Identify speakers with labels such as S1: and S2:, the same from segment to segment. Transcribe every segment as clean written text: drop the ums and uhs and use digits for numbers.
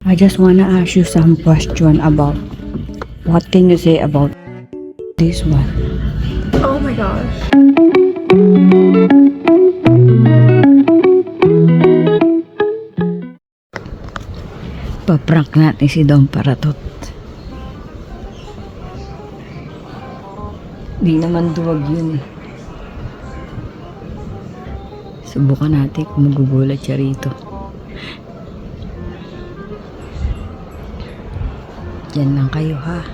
S1: I just wanna ask you some question about what can you say about this one?
S2: Oh my gosh.
S1: Paprank natin si Dom Paratot. Di naman duwag yun eh. Subukan natin kung magugulat siya rito. Yan lang kayo ha.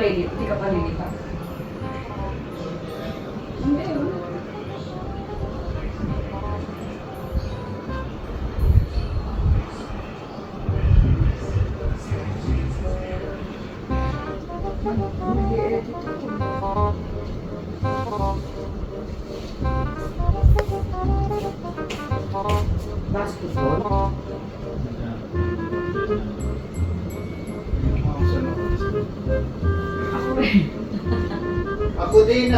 S1: Hindi ka palilipat. Hindi. Basketball?
S3: Ako din.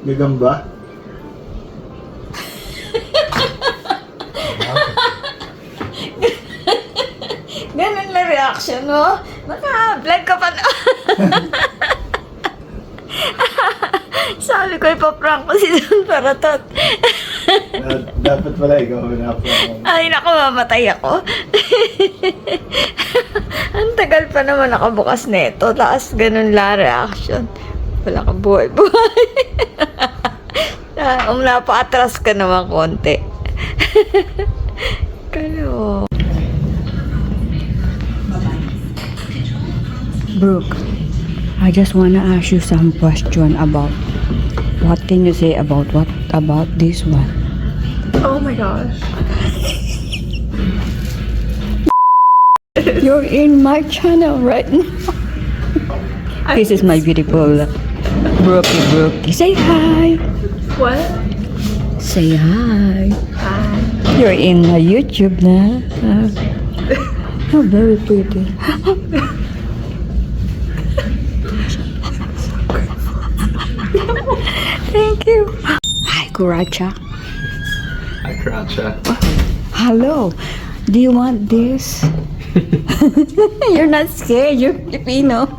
S3: Gagamba?
S1: Ganun na reaction mo? Naka-vlog ka pa na. Sabi ko ipaprank ko si Don Paratot.
S3: Dapat pala ikaw na po.
S1: Ay naku, mamatay ako. Ang tagal pa naman nakabukas nito. Taas ganun la reaction. Wala kang buhay-buhay. Napaka-atras ka naman konti. Kalo. Brooke, I just wanna ask you some question about what can you say about this one?
S2: Oh my gosh.
S1: You're in my channel right now. This is my beautiful Brookie. Say hi.
S2: What?
S1: Say hi.
S2: Hi.
S1: You're in my YouTube na. Oh, very pretty. Thank you. Hi, Kuracha.
S3: Hi, Karacha.
S1: Hello. Do you want this? You're not scared. You're Filipino.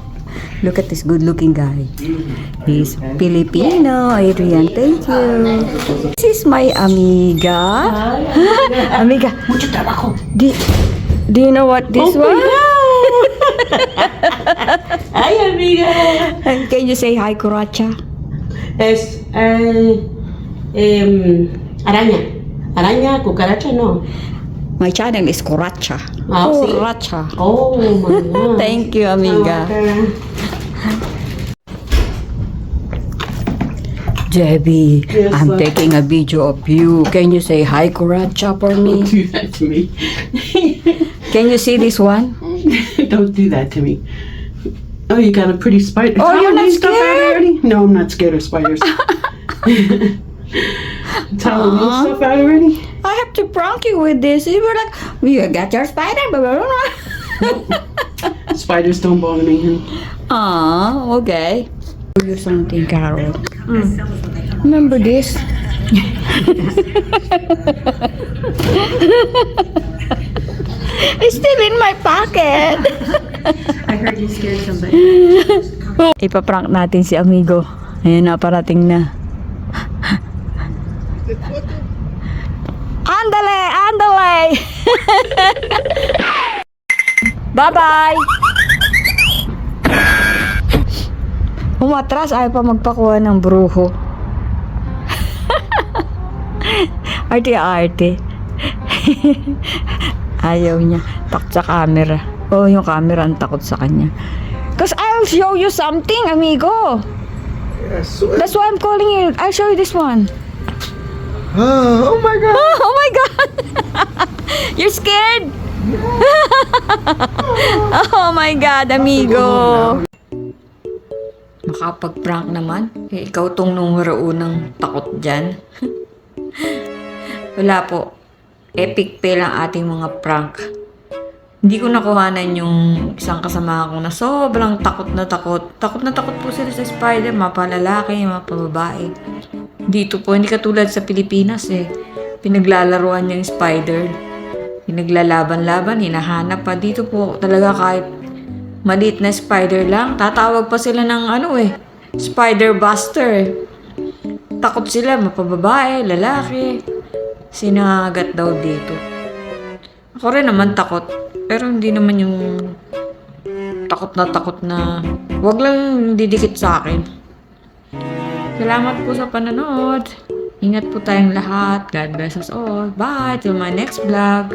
S1: Look at this good-looking guy. He's Filipino. Adrian, thank you. This is my amiga. Amiga,
S4: Mucho trabajo.
S1: do you know what this was?
S4: Ay, amiga.
S1: And can you say hi, Kuracha?
S4: Es araña. Araña, cucaracha, no.
S1: My channel is Kuracha.
S4: Ah, sí.
S1: Kuracha.
S4: Oh, my God.
S1: Thank you, amiga. Debbie,
S4: Yes,
S1: I'm
S4: sir.
S1: taking a video of you. Can you say hi, Kuracha, for me?
S4: Do that to me.
S1: Can you see this one?
S4: Don't do that to me. Oh, you got a pretty spider.
S1: Oh, you're not
S4: Halloween stuff out
S1: scared?
S4: already? No, I'm not scared of spiders. It's Halloween stuff out already?
S1: I have to prank you with this. You were like, you got your spider, blah, blah, blah.
S4: Spiders don't bother me.
S1: Aw, okay. Show you something, Carol. Remember this? It's still in my pocket.
S2: I heard you scared somebody.
S1: Ipaprank natin si amigo. Ayan na, parating na. Andale! Andale! Bye-bye! Umatras, ayaw pa magpakuha ng bruho. Arte-arte. Ayaw niya. Takot sa camera. Oh, yung camera ang takot sa kanya. Cause I'll show you something, amigo.
S3: Yes.
S1: That's why I'm calling you. I'll show you this one.
S3: Oh my God.
S1: Oh my God! You're scared? Oh my God, amigo. Makapag-prank naman. Eh, ikaw tong numero unang takot dyan. Wala po. Epic fail ang ating mga prank. Hindi ko nakuhanan yung isang kasama ko na sobrang takot na takot. Takot na takot po sila sa spider, mapalalaki, mapababae. Dito po, hindi katulad sa Pilipinas eh. Pinaglalaruan niya yung spider. Pinaglalaban-laban, hinahanap pa. Dito po talaga kahit maliit na spider lang, tatawag pa sila ng spider buster eh. Takot sila, mapababae, lalaki. Sinagat daw dito. Ako rin naman takot. Pero hindi naman yung takot na wag lang didikit sa akin. Salamat po sa panonood. Ingat po tayong lahat. God bless us all. Bye. Till my next vlog.